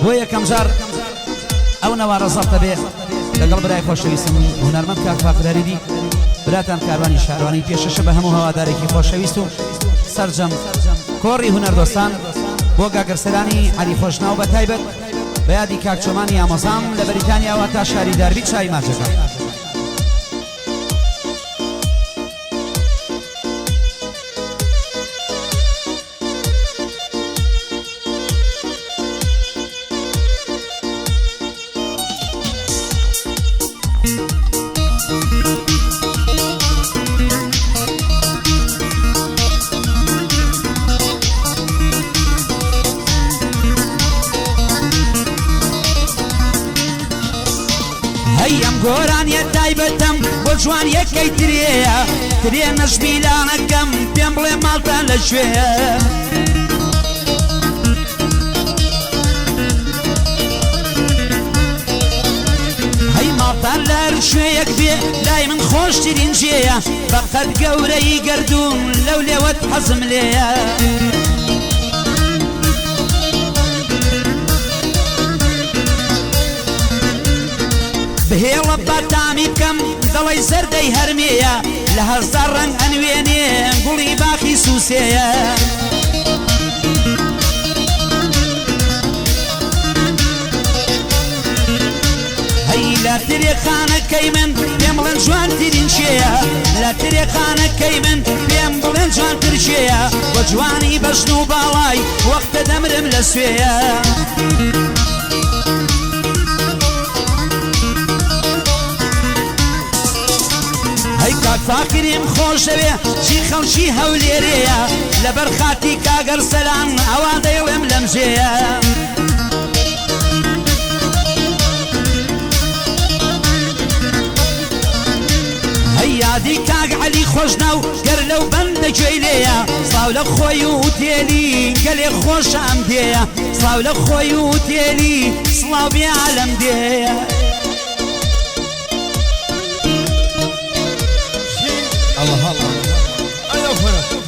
بۆ یەکەم جار ئەو نەوارە زەڵتە بێ لەگەڵ برای خۆشەویستم هونەرمەند کاک فاقداریدی براتان کاروانی شارەوانی پێشەشە بە هەموو هەوادارێکی خۆشەویست و سەرجەم کۆڕی هونەردۆستان بۆ گاگرسەرانی عەلی خۆشناو بە تایبەت بە یادی کاک چۆمانی ئامۆزام لە بەریتانیاوە تا شاری داربی چای ماچەکە. گۆرانیە تایبەتم بۆ جوان یەکەی ترێە ترێ نەشمیلانەکەم پێم بڵێ ماڵتان لەکوێیە هەی ماڵتان لەر شوێیەک بێ لای من خۆشترین جێیە بەقەد گەورەی گەردوون لەو لێوەت حەزم لێیە بهێڵە بەتامی بکەم دڵی سەردەی هەرمێیە لە هەزار ڕەنگ ئەنوێنێ گوڵی باخی سووسێیە هەی لە ترێخانەکەی من پێم بڵێن جوانترین چێیە لە ترێخانەکەی من پێم بڵێن جوانتر چێیە بۆ جوانی بەشن و باڵای وەختە دەمرم لە سوێیە فاقریم خۆشەوێ چی خەڵکی هەولێرەیە لەبەر خاتی کاگەر سەلام ئەوان دەیڵێم لەمژەیە هەی یادی کاگ عەلی خۆشناو گەر لەو بەندە گوێی لێیە ساو لە خۆی و تێلی گەلێ خۆشام دێیە ساو لە خۆی و تێلی سڵاو بێ عالەم دێیە الله الله أنا فنا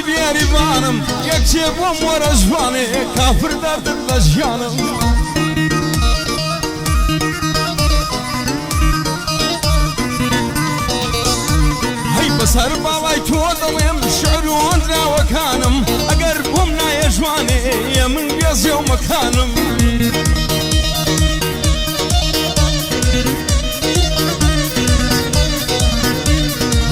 بێریبانم یەک چێ بۆم وەرە جوانێ کافر دەردت لە ژیانم هەی بەسەر باڵای تۆ دەڵێم شعر و هۆنراوەکانم ئەگەر بۆم نایە جوانێ من بێزێ و مەکانم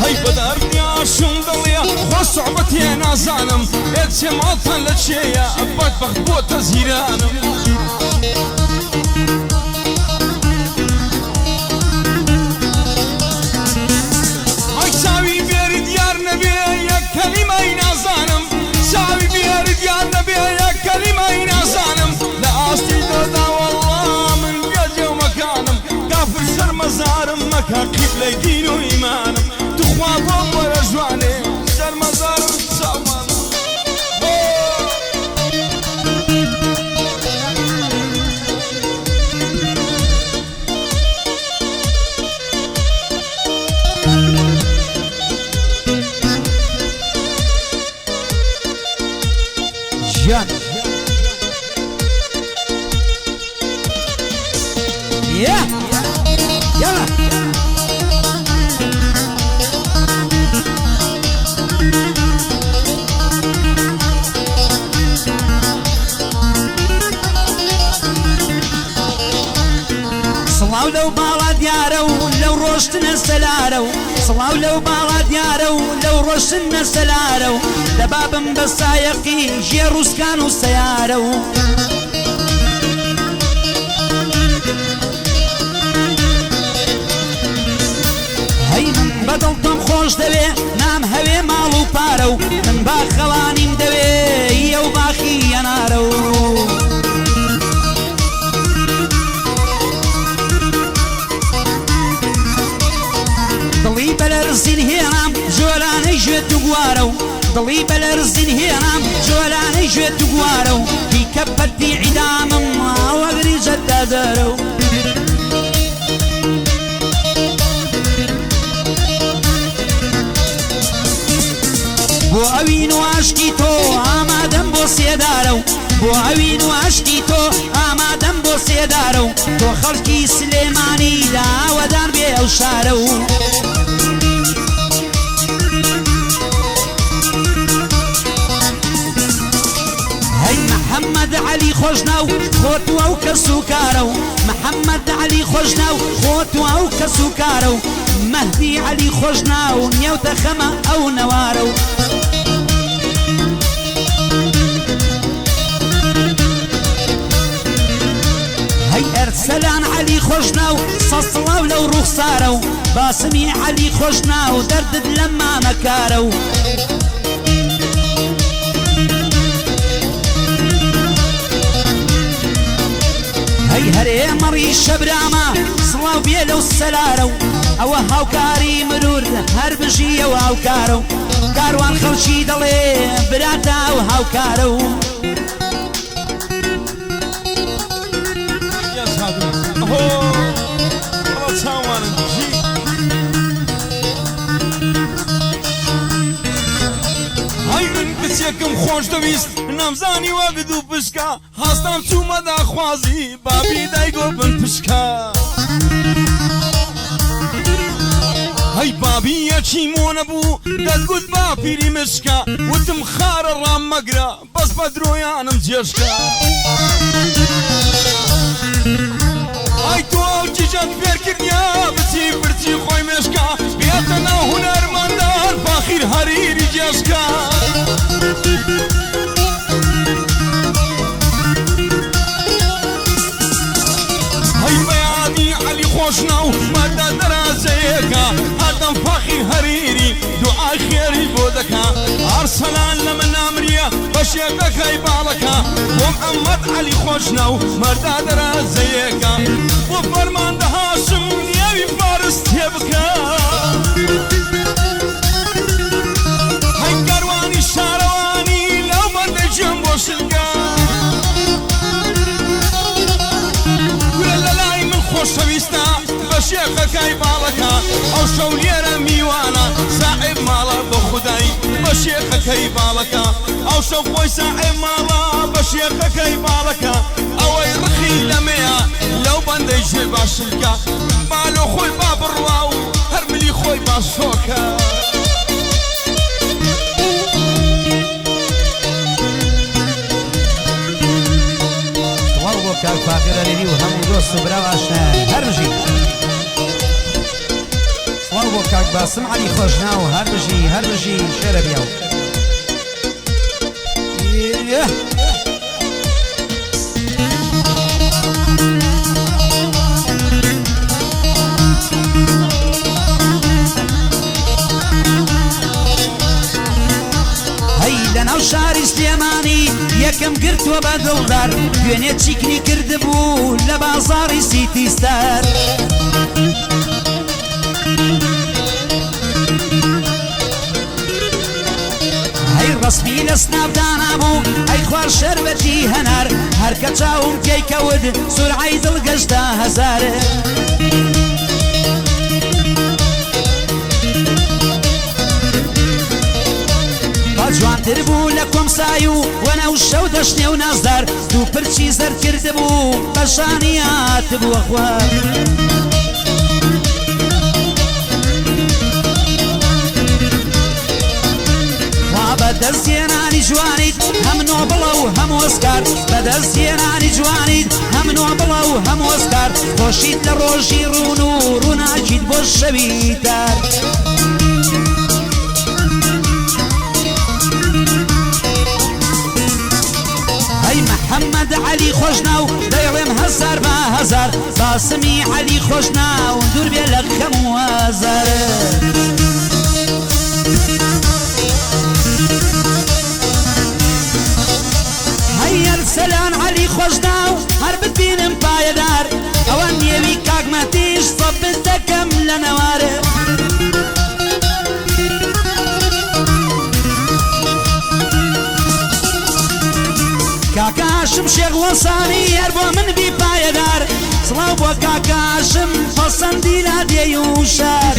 هەی بەدەردیاشم دڵێ خۆ سوحبەتێ نازانم ئێچێ ماڵتان لە چێیە بەدبەخت بۆتە زیرانم ئەی چاوی بێری دیار نەبێ یەک کەلیمەی نازانم چاوی بێری دیار نەبێ یەک کەلیمەی نازانم لە ئاستی دۆدا وەڵڵا من بێجێ و مەکانم کافر سەرمەزارم مەکە قیبلەی دین و ئیمانم توخوا بۆم وەرە جوانێ سەرمەزارم چاومانم ژیان يلا سڵاو لەو باڵا دیارە و لەو ڕۆشتنە سەلارە و سڵاو لەو باڵا دیارە و لەو ڕۆشتنە سەلارە و دەبابم بە سایەقی ژێ ڕووسکان و سەیارە و هەی من بەدڵتم خۆش دەوێ نام هەوێ ماڵ و پارە و من با خەڵانیم دەوێ ئەو باخی یەنارە و جۆلانەی ژێت و گوارە و دڵی بەلەرزین هێنام جۆلانەی ژێت و گوارە و دیکە بەدی عیدامم ئەوەگری جەدادەرە و بۆ ئەوین و عاشقی تۆ ئامادەم بۆ سێدارە و بۆ ئەوین و عاشقی تۆ ئامادەم بۆ سێدارە و تۆ خەڵکی سلێمانی داوەدار بێ ئەو شارە و هەی محەممەد عەلی خۆشناو خۆت و ئەو کەس و کارە و محەممەد عەلی خۆشناو خۆت و ئەو کەس و کارە و مەهدی عەلی خۆشناو نێوتە خەمە ئەو نەوارە و هەی ئەرسەلان عەلی خۆشناو سەسڵاو لەو ڕوخسارە و باسمی عەلی خۆشناو دەردت لە مامەکارە و هەی هەرێ مەڕی شەبرامە سڵاو بێ لەو سەلارە و ئەوە هاوکاری مرور هەر بژیە و هاوکارە و کاروان خەڵکی دەڵێ براتا و هاوکارە و کچێکم خۆش دەویست نەمزانی وا بدوو پشکە هەستام چوومە داخوازی بابی دایگۆ بن پشکە هەی بابی یەکی مۆنە بوو دەستگوت با پیری مشکە وتم خارە ڕام مەگرە بەس بە درۆیانم جێشکە ئای تۆ ئەو جیجەت فێر کردیا بچی برچی خۆی مێشکە بێتە ناو هونەرمەندان فاخیر هەریری جێشکە هەی بەیانی عەلی خۆشناو مەدە دەرازەیەکە هەردەم فاخیر هەریری دوعای خێری بۆ دەکا ئارسەلان لە من نامریە بەشێکەکەی باڵەکە بۆ محەممەد عەلی خۆشناو مەردە دەرازەیەکە بۆ فەرماندە هاشم نیاوی فارس تێ بکە هەی گەروانی شارەوانی لەو بەندەی جێم بۆ شلگە گورە لە لای من خۆشەویستە بە شێخەکەی باڵەکە ئەو شەو لێرە میوانە ساحێب ماڵە بە خودای بە شێخەکەی باڵەکە ئەو شەو خۆی ساحێب ماڵە بە شێخەکەی باڵەکە ئەوەی ڕخی لەمەیە لەو بەندەی ژێ باشلکە باڵۆ خۆی با بڕوا و هەر ملی خۆی باشۆکە کاک فاقر عەلی و هەموو دۆست و براو ئاشنا هەر بژی سڵاو بۆ کاک باسم عەلی خۆشناو هەر بژی شێرە بیاو لەناو شاری سلێمانی یەکەم گرتووە بە دڵدار دوێنێ چیکنی کردبوو لە بازاڕی سیتیستار هەی ڕەسمی لە سناودانا بوو ئەی خوار شەربەتی هەنار هەرکە چاوم تێیکەوت سورعەی دڵگەشتە هەزارە جوانتر بوو لە کۆمسای و وەنەو شەو دەشتێ و نازدار دوو پرچی زەرد کردبوو بەشانی هاتبووە خوار وا بەدەستهێنانی جوانیت هەم نۆبڵە و هەم ئۆسکار بەدەستهێنانی جوانیت هەم نۆبڵە و هەم ئۆسکار خۆشیت لە ڕۆژی ڕوون و ڕووناکیت بۆ شەوی دار محەممەد عەلی خۆشناو دەیڵێم هەزار بە هەزار باسمی عەلی خۆشناو دوور بێ لە خەم و هەزار هەی ئەرسەلان عەلی خۆشناو هەر ببینم پایەدار ئەوە نێوی کاکمەتیش سەبت دەکەم لە نەوارە کاکاشم شێخ وەسانی هەر بۆ من بی پایەدار سڵاو بۆ کاکاشم پەسەندی نادێی و شار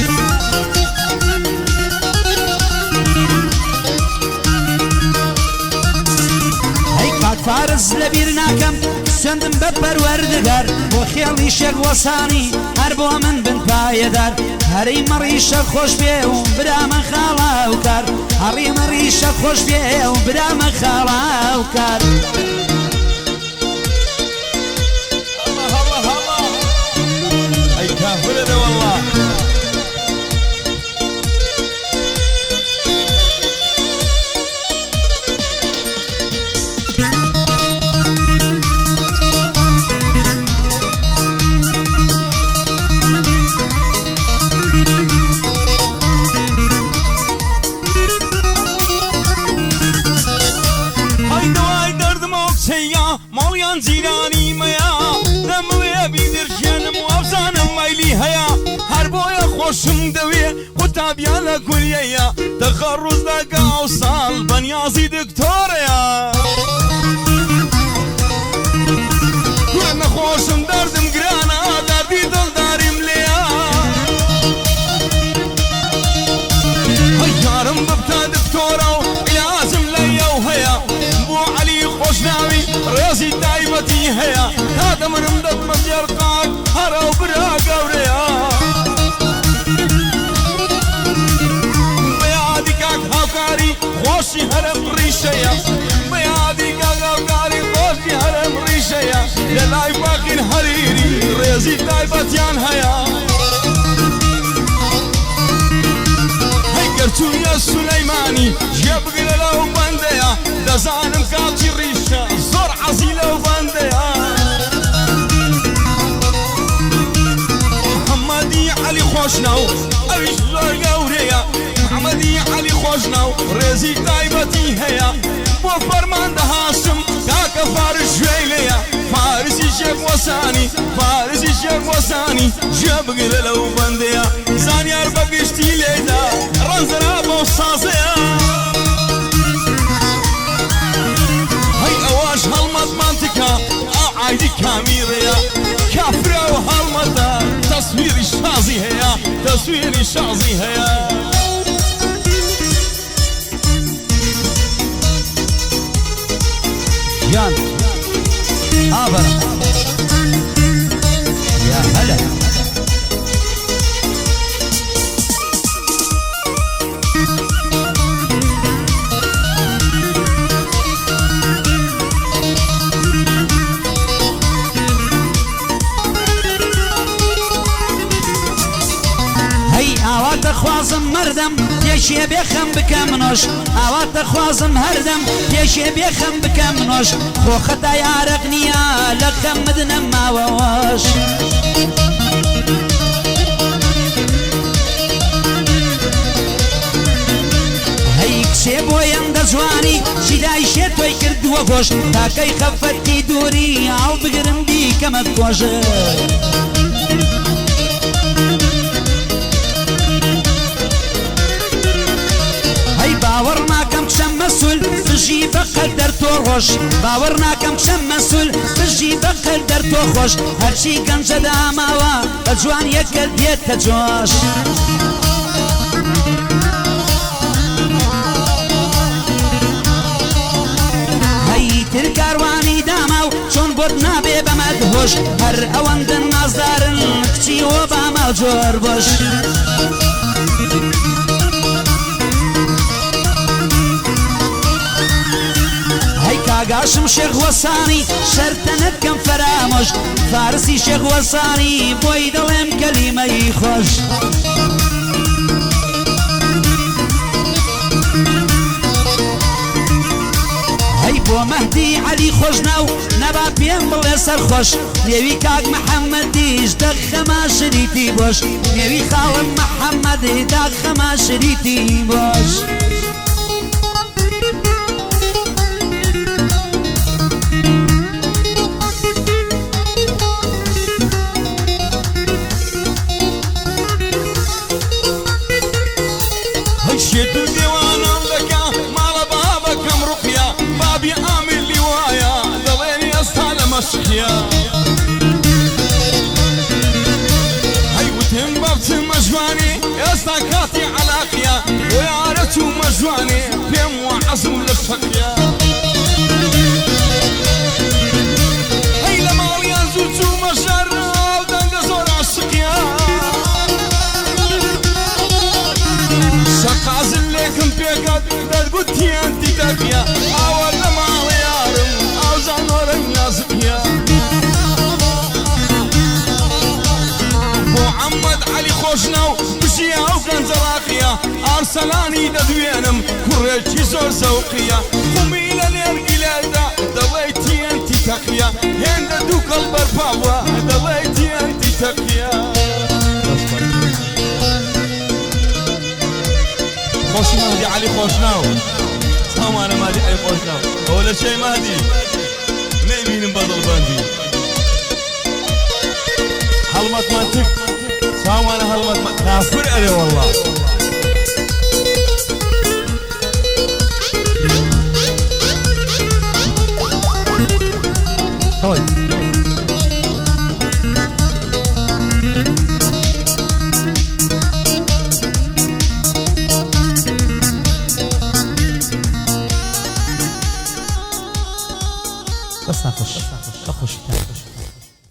فارز لبیر ناکەم سندم بە پەروەردگار بۆ خێڵی شێخ وەسانی هەر بۆ من بن پایەدار هەرەی مەڕیشە خۆش پێ و برامە خاڵاو کار هەڕی مەڕیشە خۆش پێ و برامە خاڵاو کار ئەی کافرەدە وەڵڵا ماڵیان جیرانی مەیە دەمەوێ بیدرشێنم و ئەفزانم مەیلی هەیە هەر بۆیە خۆشم دەوێ قوتابیان لە گولیەیە تەخەڕوز دەگا و ساڵ بەنیازی دکتۆرەیە کوێ نەخۆشم دەردم گرانە دەردی دڵداریم لێیە یارم ببتە دکتۆرە و عیلازم لەیە و هەیە بۆ عەلی خۆشناوی ڕێزی تایبەتی هەیە تا دەمرم دەتمە جێرقاک هەرە و برا گەورەیە بەیادی کاک هاوکاری خۆشی هەرم ڕیشەیە بەیادی کاک هاوکاری خۆشی هەرم ڕیشەیە لە لای باقین هەریری ڕێزی تایبەتیان هەیە گەرچوونیە سولەیمانی ژێ بگرە لەو بەندەیە دەزانم کاچی ڕیشە زۆر عەزی لەو بەندەیە محەممەدی عەلی خۆشناو ئەویش زۆر گەورەیە محەممەدی عەلی خۆشناو ڕێزی تایبەتی هەیە بۆ فەرماندە هاشم کاکە فارس گوێی لێیە فارسی شێخ وەسانی فارسی شێخ وەسانی ژێ بگرە لەو بەندەیە زانیار بەگشتی لێدا ڕەنزرا بۆ سازەیە هەی ئەوەش هەڵمەتمان تکە ئەو عایدی کامیڕەیە کافرە و هەڵمەتە تەسویری شازی هەیە تەسویری شازی هەیە جان ئابەر یا هەلا خوازم مردم پێشێ بێخەم بکەم نۆش ئاواتە خوازم هەردەم پێشێ بێخەم بکەم نۆش خۆ خەتا یارەق نییە لە خەم مدنم ماوەوەش هەی کچێ بۆ یەندە جوانی شیدای شێ تۆی کردووە گۆش تاکەی خەفەتی دووری ئاو بگرم دیکەمەت کۆژە باوەڕ ناکەم کچەم مەسول بژی بەقەدەر تۆ ڕۆژ باوەڕ ناکەم کچەم مەسول بژی بەقەدەر تۆ خۆش هەرچی گەنجە داماوە بە جوانیەکە دێتە جۆش هەیتر کاروانی داما و چۆن بۆت نابێ بەمەد هۆش هەر ئەوەندە نازدارن کچی وە بامە جۆر بۆش کاگاشم شێخ وەسانی شەرتە نەکەم فەرامۆش فارسی شێخ وەسانی بۆی دەڵێم کەلیمەی خۆش هەی بۆ مەهدی عەلی خۆشناو نەبا پێم بڵێ سەرخۆش نێوی کاک محەممەدیش دەخەما شریتی بۆش نێوی خاوەن محەممەدی داخەما شریتی بۆش شێتم دێوانم دەکا ماڵە بابەکەم ڕوقیا بابی ئامر لیوایە دەڵێنی جواني بيم وعزم للشقيا هي لما ينزل مشر ودنگ زور عشقيا شقاز لكم بيقاد دلقوتي انتي تاكيا اول لما يارم او زانورم يازقيا محمد علي خوشناو بشيا وكان زراقيا ارسلاني ددوينم كوريتشي زور زوقيا خميلا ليرقلادا دليتي انتي تاكيا هند دو قلب البابا دليتي انتي تاكيا خوش مهدي علي خوشناو سلام انا مهدي علي خوشناو اول شيء مهدي ما يبين بدل باندي هلمت منتك سلام انا هلمت كافر علي والله